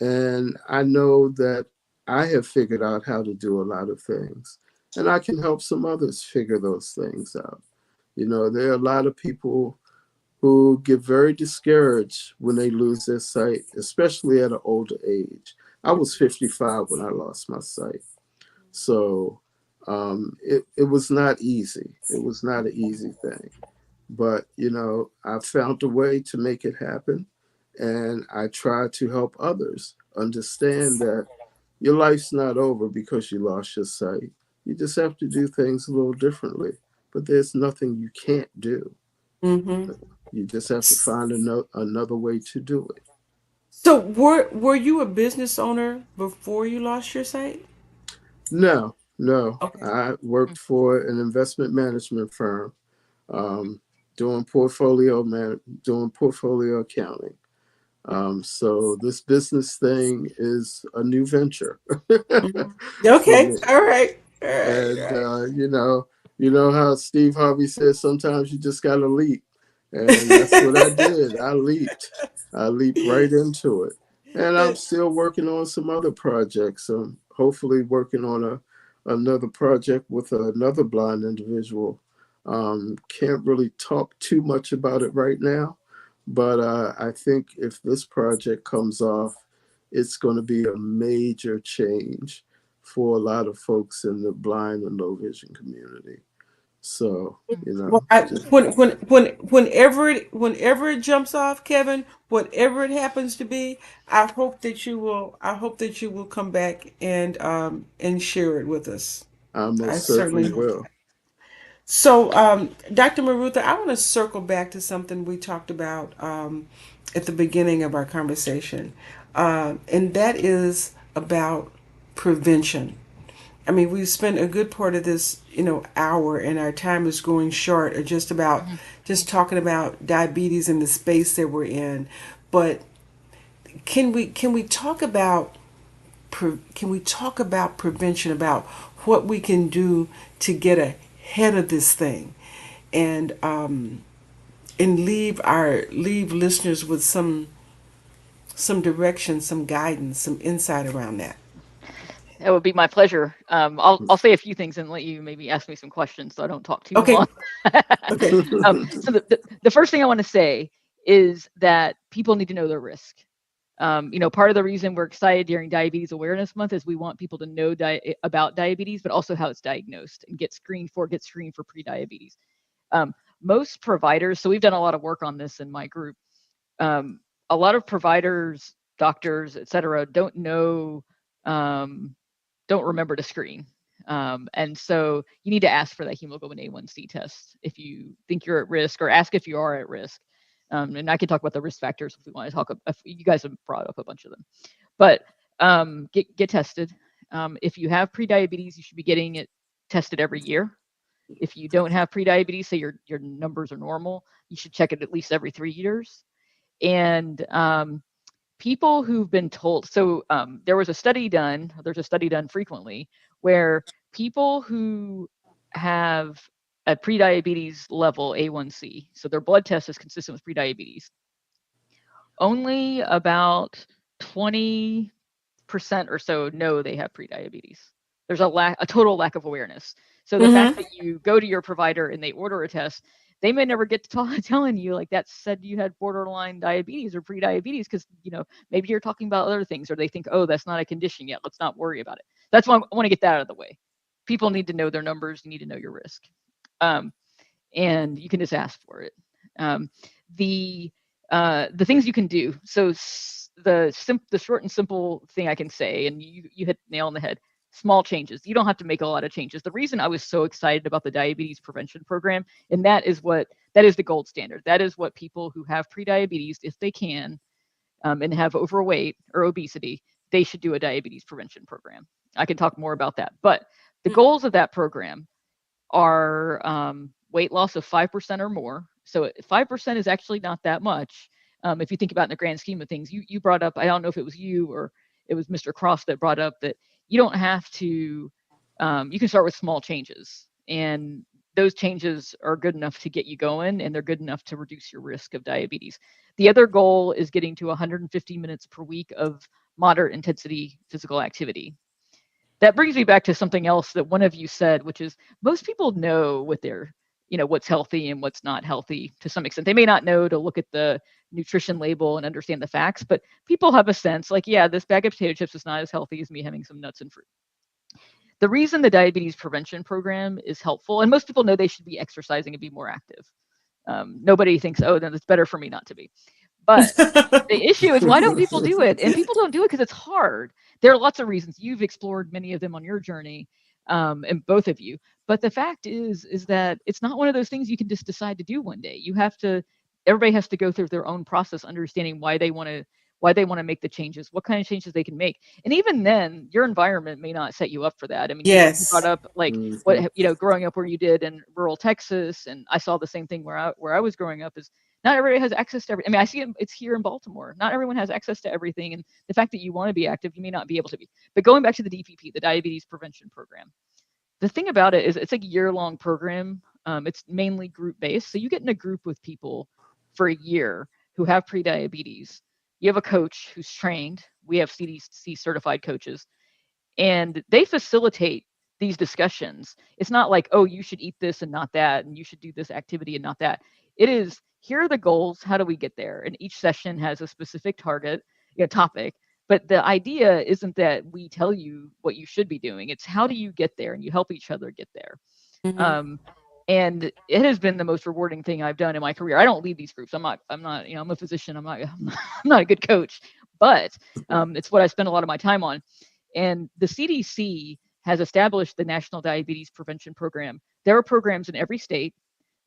And I know that I have figured out how to do a lot of things. And I can help some others figure those things out. There are a lot of people who get very discouraged when they lose their sight, especially at an older age. I was 55 when I lost my sight. So it was not easy. It was not an easy thing. But, I found a way to make it happen. And I try to help others understand that your life's not over because you lost your sight. You just have to do things a little differently. But there's nothing you can't do. Mm-hmm. You just have to find another way to do it. So were you a business owner before you lost your sight? No, no. Okay. I worked for an investment management firm, um, doing portfolio accounting. So this business thing is a new venture Mhm. for Okay. me. All right. All right. All And right. you know how Steve Harvey says sometimes you just gotta leap, and that's what I did. I leaped. I leaped right into it, and I'm still working on some other projects. I'm hopefully working on another project with another blind individual. Can't really talk too much about it right now, but I think if this project comes off, it's going to be a major change for a lot of folks in the blind and low vision community. So, Well, just whenever it jumps off, Kevin, whatever it happens to be, I hope that you will come back and share it with us. I I most certainly certainly hope. will. So, Dr. Marutha, I want to circle back to something we talked about at the beginning of our conversation, and that is about prevention. I mean, we've spent a good part of this, hour, and our time is going short, or Mhm. just talking about diabetes and the space that we're in. But can we talk about prevention, about what we can do to get ahead of this thing, and leave listeners with some direction, some guidance, some insight around that. That would be my pleasure. I'll say a few things and let you maybe ask me some questions so I don't talk too long. Okay. Okay. So the first thing I want to say is that people need to know their risk. Part of the reason we're excited during Diabetes Awareness Month is we want people to know about diabetes, but also how it's diagnosed and get screened for pre-diabetes. Most providers, so we've done a lot of work on this in my group. A lot of providers, doctors, et cetera, don't know, don't remember to screen. And so you need to ask for that hemoglobin A1C test if you think you're at risk, or ask if you are at risk. And I can talk about the risk factors if we want to talk. You guys have brought up a bunch of them, but get tested. If you have prediabetes, you should be getting it tested every year. If you don't have prediabetes, say your numbers are normal, you should check it at least every 3 years. And people who've been told, so there's a study done frequently where people who have a prediabetes level A1C, so their blood test is consistent with prediabetes, only about 20% or so know they have prediabetes. There's a total lack of awareness. So the fact that you go to your provider and they order a test, they may never get to telling you like that said you had borderline diabetes or prediabetes, because maybe you're talking about other things, or they think, oh, that's not a condition yet, let's not worry about it. That's why I want to get that out of the way. People need to know their numbers. You need to know your risk, and you can just ask for it. The things you can do. So the short and simple thing I can say, and you hit the nail on the head. Small changes. You don't have to make a lot of changes. The reason I was so excited about the diabetes prevention program, and that is the gold standard. That is what people who have prediabetes, if they can, and have overweight or obesity, they should do a diabetes prevention program. I can talk more about that. But the goals of that program are weight loss of 5% or more. So 5% is actually not that much. If you think about in the grand scheme of things, you brought up, I don't know if it was you or it was Mr. Cross that brought up that you don't have to, you can start with small changes, and those changes are good enough to get you going, and they're good enough to reduce your risk of diabetes. The other goal is getting to 150 minutes per week of moderate intensity physical activity. That brings me back to something else that one of you said, which is most people know what's healthy and what's not healthy to some extent. They may not know to look at the nutrition label and understand the facts, but people have a sense like, yeah, this bag of potato chips is not as healthy as me having some nuts and fruit. The reason the diabetes prevention program is helpful, and most people know they should be exercising and be more active. Nobody thinks, oh, then it's better for me not to be. But the issue is, why don't people do it? And people don't do it because it's hard. There are lots of reasons. You've explored many of them on your journey, and both of you. But the fact is that it's not one of those things you can just decide to do one day. Everybody has to go through their own process, understanding why they want to make the changes, what kind of changes they can make. And even then, your environment may not set you up for that. I mean, you brought Yes. up like what, growing up where you did in rural Texas, and I saw the same thing where I was growing up is not everybody has access to everything. I mean, I see it's here in Baltimore. Not everyone has access to everything. And the fact that you want to be active, you may not be able to be. But going back to the DPP, the Diabetes Prevention Program, the thing about it is it's like a year-long program. It's mainly group-based. So you get in a group with people for a year who have prediabetes. You have a coach who's trained. We have CDC certified coaches, and they facilitate these discussions. It's not like, oh, you should eat this and not that, and you should do this activity and not that. It is, here are the goals. How do we get there? And each session has a specific topic. But the idea isn't that we tell you what you should be doing. It's how do you get there, and you help each other get there. And it has been the most rewarding thing I've done in my career. I don't lead these groups. I'm not, I'm a physician. I'm not a good coach, but it's what I spend a lot of my time on. And the CDC has established the National Diabetes Prevention Program There are programs in every state.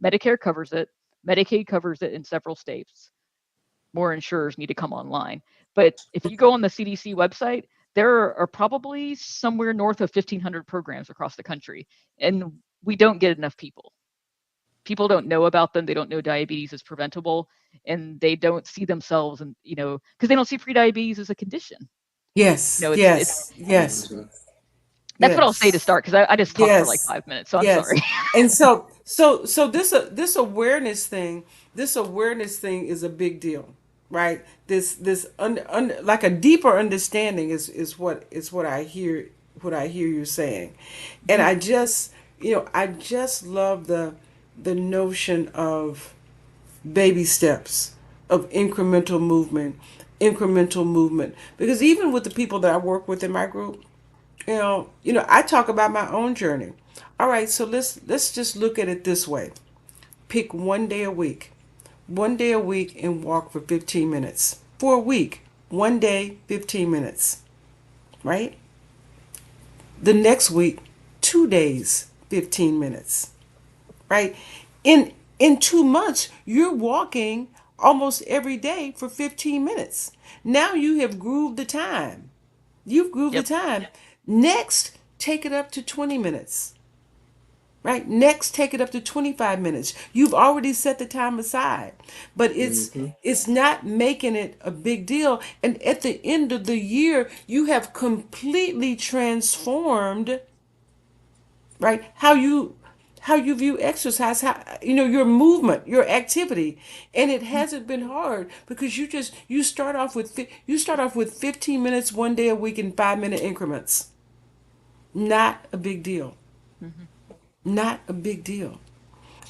Medicare covers it. Medicaid covers it in several states. More insurers need to come online. But if you go on the CDC website, there are probably somewhere north of 1,500 programs across the country, and we don't get enough people. People don't know about them. They don't know diabetes is preventable, and they don't see themselves, and because they don't see prediabetes as a condition. Yes, It's yes, yes, that's what I'll say to yes, start, because I just talked for like yes, 5 minutes, so I'm yes. sorry. And so this awareness thing, is a big deal, right? This like a deeper understanding is what I hear you saying, and I just love the notion of baby steps, of incremental movement, because even with the people that I work with in my group, I talk about my own journey. All right, so let's just look at it this way. Pick one day a week, and walk for 15 minutes for a week. One day, 15 minutes, right? The next week, 2 days, 15 minutes, right? In 2 months, you're walking almost every day for 15 minutes. Now you have grooved the time. You've grooved the Yep. time. Next, take it up to 20 minutes. Right? Next, take it up to 25 minutes. You've already set the time aside. But it's not making it a big deal. And at the end of the year, you have completely transformed, right? How you view exercise, how your movement, your activity. And it hasn't been hard, because you start off with 15 minutes one day a week in 5-minute increments. Not a big deal. Not a big deal.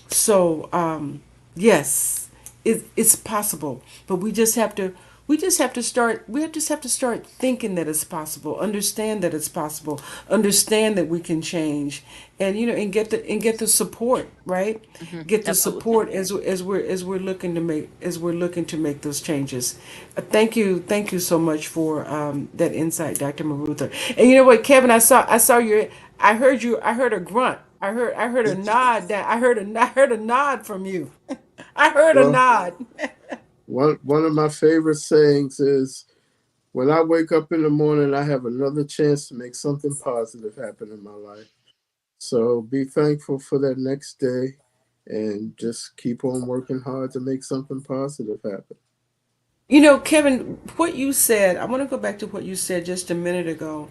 So yes, it's possible, but we just have to start thinking that it's possible, understand that it's possible, understand that we can change, and get the support, right? Get the Absolutely. support as we're looking to make those changes. Thank you so much for that insight, Dr. Marutha. And you know what, Kevin, I saw your, I heard a grunt. I heard a nod. I heard a nod from you. I heard a Well, nod. one of my favorite sayings is, when I wake up in the morning, I have another chance to make something positive happen in my life. So be thankful for that next day, and just keep on working hard to make something positive happen. Kevin, what you said, I want to go back to what you said just a minute ago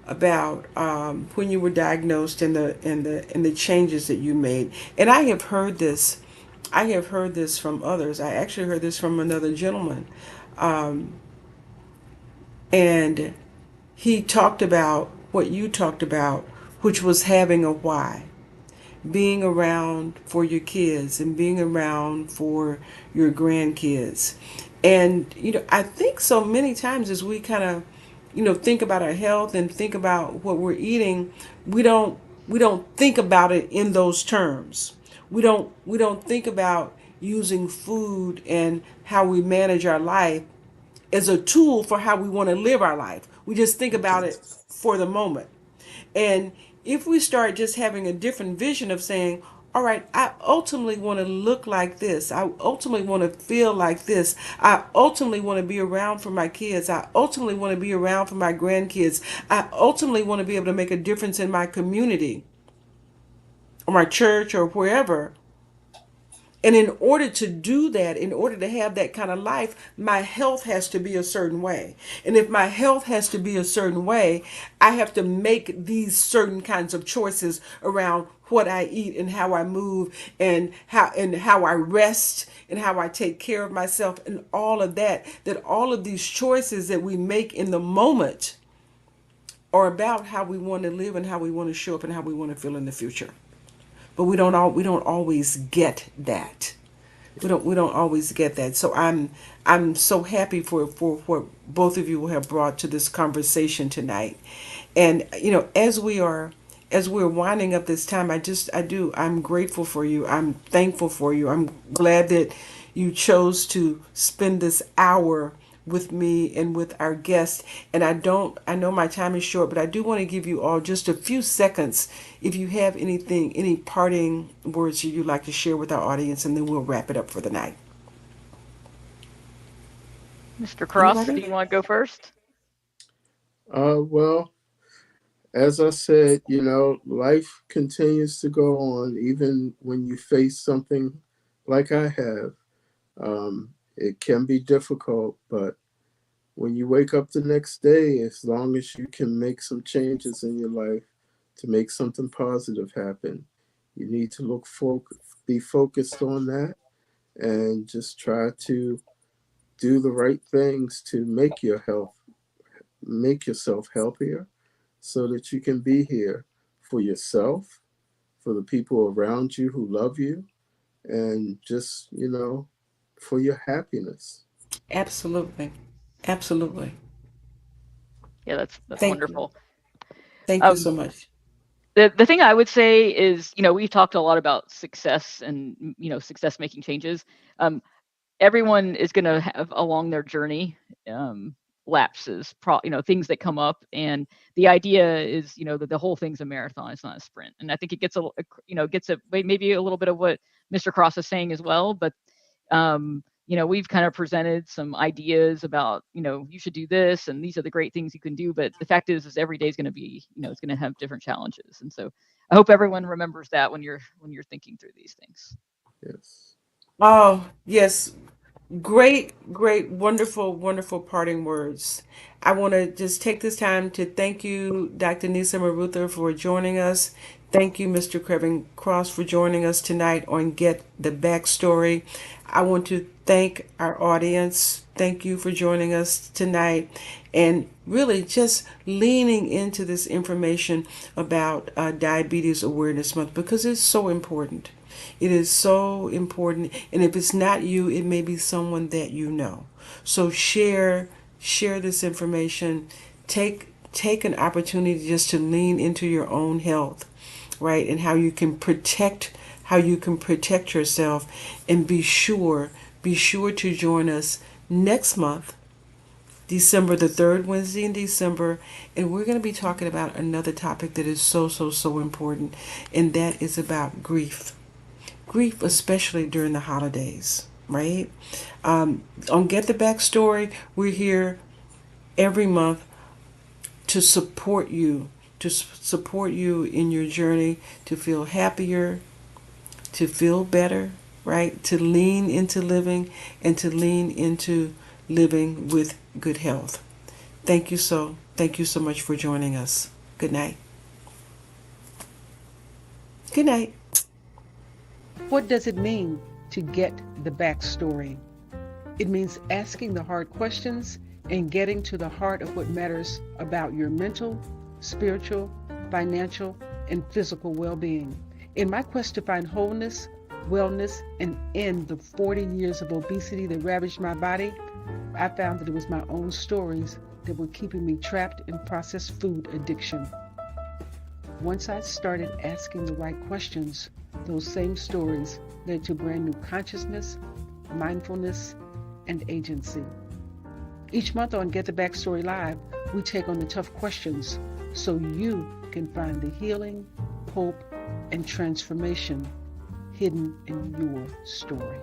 about when you were diagnosed, and the changes that you made. And I have heard this. I have heard this from others. I actually heard this from another gentleman, and he talked about what you talked about, which was having a why, being around for your kids and being around for your grandkids. And I think so many times as we kind of think about our health and think about what we're eating, we don't think about it in those terms. We don't think about using food and how we manage our life as a tool for how we want to live our life. We just think about it for the moment. And if we start just having a different vision of saying, all right, I ultimately want to look like this. I ultimately want to feel like this. I ultimately want to be around for my kids. I ultimately want to be around for my grandkids. I ultimately want to be able to make a difference in my community or my church or wherever. And in order to do that, in order to have that kind of life, my health has to be a certain way. And if my health has to be a certain way, I have to make these certain kinds of choices around what I eat and how I move and how I rest and how I take care of myself and all of that. That all of these choices that we make in the moment are about how we want to live and how we want to show up and how we want to feel in the future. But we don't always get that. We don't always get that. So I'm so happy for what both of you have brought to this conversation tonight. And as we're winding up this time, I'm grateful for you. I'm thankful for you. I'm glad that you chose to spend this hour with me and with our guest. And I know my time is short, but I do want to give you all just a few seconds if you have anything, any parting words you'd like to share with our audience, and then we'll wrap it up for the night. Mr. Cross, do Anybody? you want to go first? Well, as I said, life continues to go on, even when you face something like I have. It can be difficult, but when you wake up the next day, as long as you can make some changes in your life to make something positive happen, you need to be focused on that, and just try to do the right things to make yourself healthier, so that you can be here for yourself, for the people around you who love you, and just, for your happiness. Absolutely. Absolutely. Yeah, that's Thank you. wonderful. Thank you Um, so much. the thing I would say is, we've talked a lot about success and, success making changes. Everyone is going to have along their journey lapses, things that come up, and the idea is, that the whole thing's a marathon, it's not a sprint. And I think it gets maybe a little bit of what Mr. Cross is saying as well, but we've kind of presented some ideas about, you should do this, and these are the great things you can do. But the fact is every day is going to be, it's going to have different challenges. And so I hope everyone remembers that when you're thinking through these things. Yes. Oh, yes. Great, wonderful, wonderful parting words. I want to just take this time to thank you, Dr. Nisa Marutha, for joining us. Thank you, Mr. Kevin Cross, for joining us tonight on Get the Backstory. I want to thank our audience. Thank you for joining us tonight and really just leaning into this information about Diabetes Awareness Month, because it's so important. It is so important. And if it's not you, it may be someone that you know. So share this information. Take an opportunity just to lean into your own health, right? And how you can protect yourself. And be sure to join us next month, December, the third Wednesday in December, and we're going to be talking about another topic that is so important, and that is about grief. Grief, especially during the holidays, right? On Get the Backstory, we're here every month to support you, in your journey to feel happier, to feel better, right? To lean into living and to lean into living with good health. Thank you so much for joining us. Good night. Good night. What does it mean to get the backstory? It means asking the hard questions and getting to the heart of what matters about your mental, spiritual, financial, and physical well-being. In my quest to find wholeness, wellness, and end the 40 years of obesity that ravaged my body, I found that it was my own stories that were keeping me trapped in processed food addiction. Once I started asking the right questions, those same stories led to brand new consciousness, mindfulness, and agency. Each month on Get the Backstory Live, we take on the tough questions so you can find the healing, hope, and transformation hidden in your story.